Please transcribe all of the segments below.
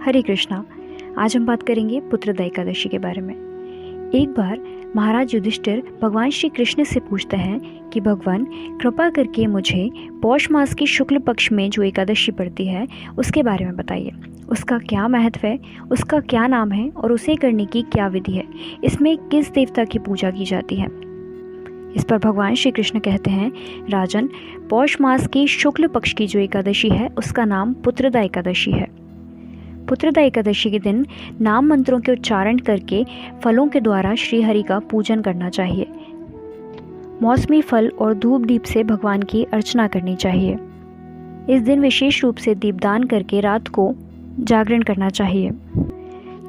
हरे कृष्णा। आज हम बात करेंगे पुत्रदा एकादशी के बारे में। एक बार महाराज युधिष्ठिर भगवान श्री कृष्ण से पूछते हैं कि भगवान कृपा करके मुझे पौष मास की शुक्ल पक्ष में जो एकादशी पड़ती है उसके बारे में बताइए। उसका क्या महत्व है, उसका क्या नाम है और उसे करने की क्या विधि है, इसमें किस देवता की पूजा की जाती है। इस पर भगवान श्री कृष्ण कहते हैं, राजन, पौष मास की शुक्ल पक्ष की जो एकादशी है उसका नाम पुत्रदा एकादशी है। पुत्रदा एकादशी के दिन नाम मंत्रों के उच्चारण करके फलों के द्वारा श्री हरि का पूजन करना चाहिए। मौसमी फल और धूप दीप से भगवान की अर्चना करनी चाहिए। इस दिन विशेष रूप से दीपदान करके रात को जागरण करना चाहिए।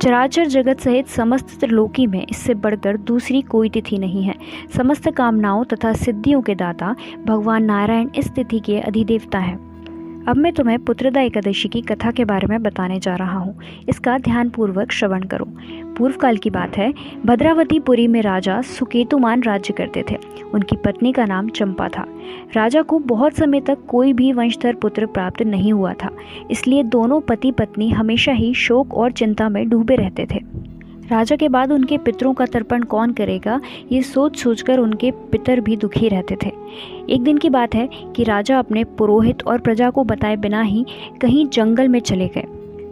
चराचर जगत सहित समस्त त्रिलोकी में इससे बढ़कर दूसरी कोई तिथि नहीं है। समस्त कामनाओं तथा सिद्धियों के दाता भगवान नारायण इस तिथि के अधिदेवता हैं। अब मैं तुम्हें पुत्रदा एकादशी की कथा के बारे में बताने जा रहा हूँ। इसका ध्यानपूर्वक श्रवण करो। पूर्व काल की बात है। भद्रावतीपुरी में राजा सुकेतुमान राज्य करते थे। उनकी पत्नी का नाम चंपा था। राजा को बहुत समय तक कोई भी वंशधर पुत्र प्राप्त नहीं हुआ था, इसलिए दोनों पति पत्नी हमेशा ही शोक और चिंता में डूबे रहते थे। राजा के बाद उनके पितरों का तर्पण कौन करेगा, ये सोच सोचकर उनके पितर भी दुखी रहते थे। एक दिन की बात है कि राजा अपने पुरोहित और प्रजा को बताए बिना ही कहीं जंगल में चले गए।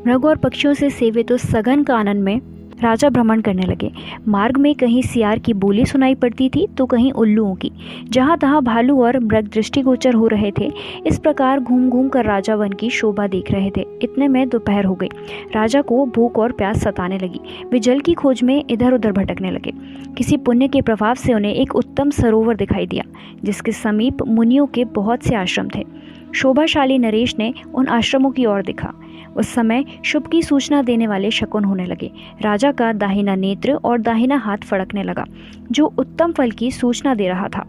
मृग और पक्षियों से सेवित उस सघन कानन में राजा भ्रमण करने लगे। मार्ग में कहीं सियार की बोली सुनाई पड़ती थी तो कहीं उल्लुओं की। जहाँ तहाँ भालू और मृग दृष्टिगोचर हो रहे थे। इस प्रकार घूम घूम कर राजा वन की शोभा देख रहे थे। इतने में दोपहर हो गई। राजा को भूख और प्यास सताने लगी। वे जल की खोज में इधर उधर भटकने लगे। किसी पुण्य के प्रभाव से उन्हें एक उत्तम सरोवर दिखाई दिया, जिसके समीप मुनियों के बहुत से आश्रम थे। शोभाशाली नरेश ने उन आश्रमों की ओर देखा। उस समय शुभ की सूचना देने वाले शकुन होने लगे। राजा का दाहिना नेत्र और दाहिना हाथ फड़कने लगा, जो उत्तम फल की सूचना दे रहा था।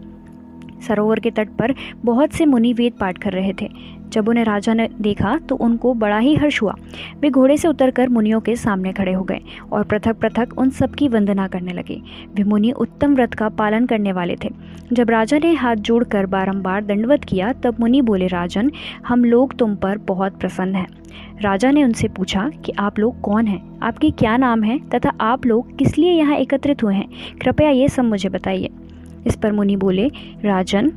सरोवर के तट पर बहुत से मुनि वेद पाठ कर रहे थे। जब उन्हें राजा ने देखा तो उनको बड़ा ही हर्ष हुआ। वे घोड़े से उतरकर मुनियों के सामने खड़े हो गए और पृथक पृथक उन सब की वंदना करने लगे। वे मुनि उत्तम व्रत का पालन करने वाले थे। जब राजा ने हाथ जोड़कर बारंबार दंडवत किया तब मुनि बोले, राजन, हम लोग तुम पर बहुत प्रसन्न हैं। राजा ने उनसे पूछा कि आप लोग कौन हैं, आपके क्या नाम है तथा आप लोग किस लिए यहाँ एकत्रित हुए हैं, कृपया ये सब मुझे बताइए। इस पर मुनि बोले, राजन,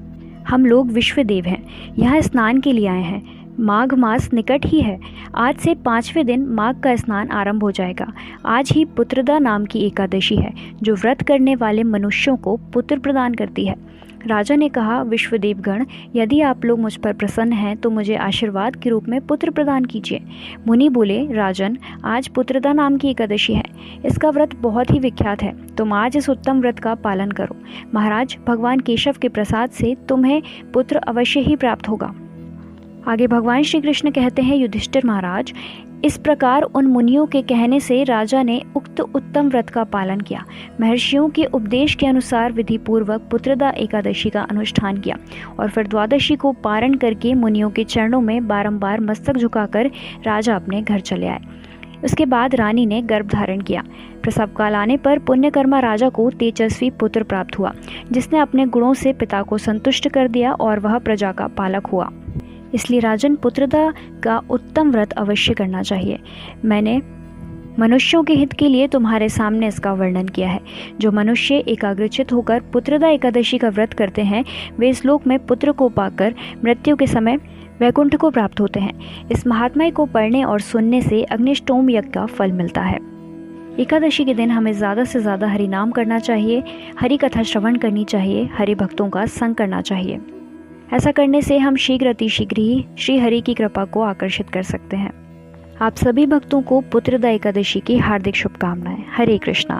हम लोग विश्वदेव हैं, यहाँ स्नान के लिए आए हैं। माघ मास निकट ही है। आज से 5वें दिन माघ का स्नान आरंभ हो जाएगा। आज ही पुत्रदा नाम की एकादशी है, जो व्रत करने वाले मनुष्यों को पुत्र प्रदान करती है। राजा ने कहा, विश्वदेवगण, यदि आप लोग मुझ पर प्रसन्न हैं तो मुझे आशीर्वाद के रूप में पुत्र प्रदान कीजिए। मुनि बोले, राजन, आज पुत्रदा नाम की एकादशी है। इसका व्रत बहुत ही विख्यात है। तुम आज इस उत्तम व्रत का पालन करो। महाराज, भगवान केशव के प्रसाद से तुम्हें पुत्र अवश्य ही प्राप्त होगा। आगे भगवान श्री कृष्ण कहते हैं, युधिष्ठिर महाराज, इस प्रकार उन मुनियों के कहने से राजा ने उक्त उत्तम व्रत का पालन किया। महर्षियों के उपदेश के अनुसार विधि पूर्वक पुत्रदा एकादशी का अनुष्ठान किया और फिर द्वादशी को पारण करके मुनियों के चरणों में बारंबार मस्तक झुकाकर राजा अपने घर चले आए। उसके बाद रानी ने गर्भ धारण किया। प्रसव काल आने पर पुण्यकर्मा राजा को तेजस्वी पुत्र प्राप्त हुआ, जिसने अपने गुणों से पिता को संतुष्ट कर दिया और वह प्रजा का पालक हुआ। इसलिए राजन, पुत्रदा का उत्तम व्रत अवश्य करना चाहिए। मैंने मनुष्यों के हित के लिए तुम्हारे सामने इसका वर्णन किया है। जो मनुष्य एकाग्रचित होकर पुत्रदा एकादशी का व्रत करते हैं, वे इस लोक में पुत्र को पाकर मृत्यु के समय वैकुंठ को प्राप्त होते हैं। इस महात्म्य को पढ़ने और सुनने से अग्निष्टोम यज्ञ का फल मिलता है। एकादशी के दिन हमें ज़्यादा से ज़्यादा हरि नाम करना चाहिए, हरि कथा श्रवण करनी चाहिए, हरि भक्तों का संग करना चाहिए। ऐसा करने से हम शीघ्र अतिशीघ्र ही श्री हरि की कृपा को आकर्षित कर सकते हैं। आप सभी भक्तों को पुत्रदा एकादशी की हार्दिक शुभकामनाएं। हरे कृष्णा।